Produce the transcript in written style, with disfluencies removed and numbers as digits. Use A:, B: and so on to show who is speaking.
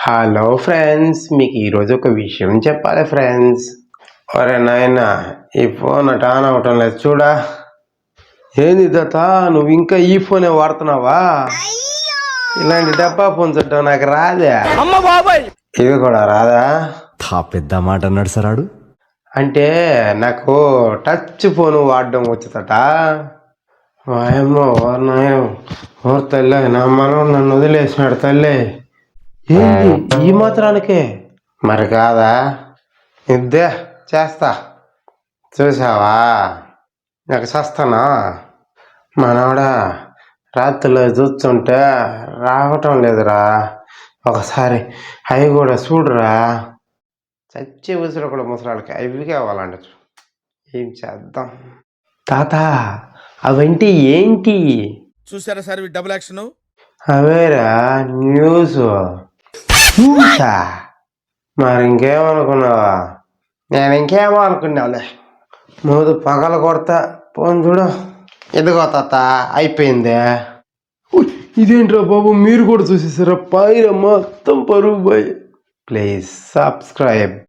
A: Hello friends, మీకు ఈరోజు ఒక విషయం చెప్పాలి ఫ్రెండ్స్. ఒరే నాయనా, ఈ ఫోన్ అటు ఆన్ అవటం లేదు చూడా. ఏంది దత్త, నువ్వు ఇంకా ఈ ఫోనే వాడుతున్నావా? ఇలాంటి డబ్బా ఫోన్ చుట్టం నాకు రాదే. ఇది కూడా రాదా?
B: పెద్ద మాట అన్నాడు సరాడు.
A: అంటే నాకు టచ్ ఫోన్ వాడడం వచ్చుతట. వాయమ్మో ఓర్ నాయన, ఓర్ తల్లి, నా మనవడు నన్ను వదిలేసినాడు తల్లి. ఏంది ఈ మాత్రానికే? మరి కాదా, ఇద్దే చేస్తా. చూసావా నాకు చస్తానా? మనవాడా రాత్రిలో చూస్తుంటే రావటం లేదురా. ఒకసారి అవి కూడా చూడురా. చచ్చే ఉసురు కూడా ముసలాళ్ళకి అవి కావాలంట. ఏం చేద్దాం తాత? అవంటే ఏంటి?
C: చూసారా సార్ డబుల్ యాక్షన్?
A: అవేరా న్యూస్. న్యూసా? మరి ఇంకేమనుకున్నావా? నేను ఇంకేమో అనుకున్నావులే. ముందు పగల కొడతా పోను చూడు. ఇదిగో తాత అయిపోయింది. ఇదేంట్రా బాబు, మీరు కూడా చూసేసారా? పైన మొత్తం పరుగు పోయి. Please subscribe.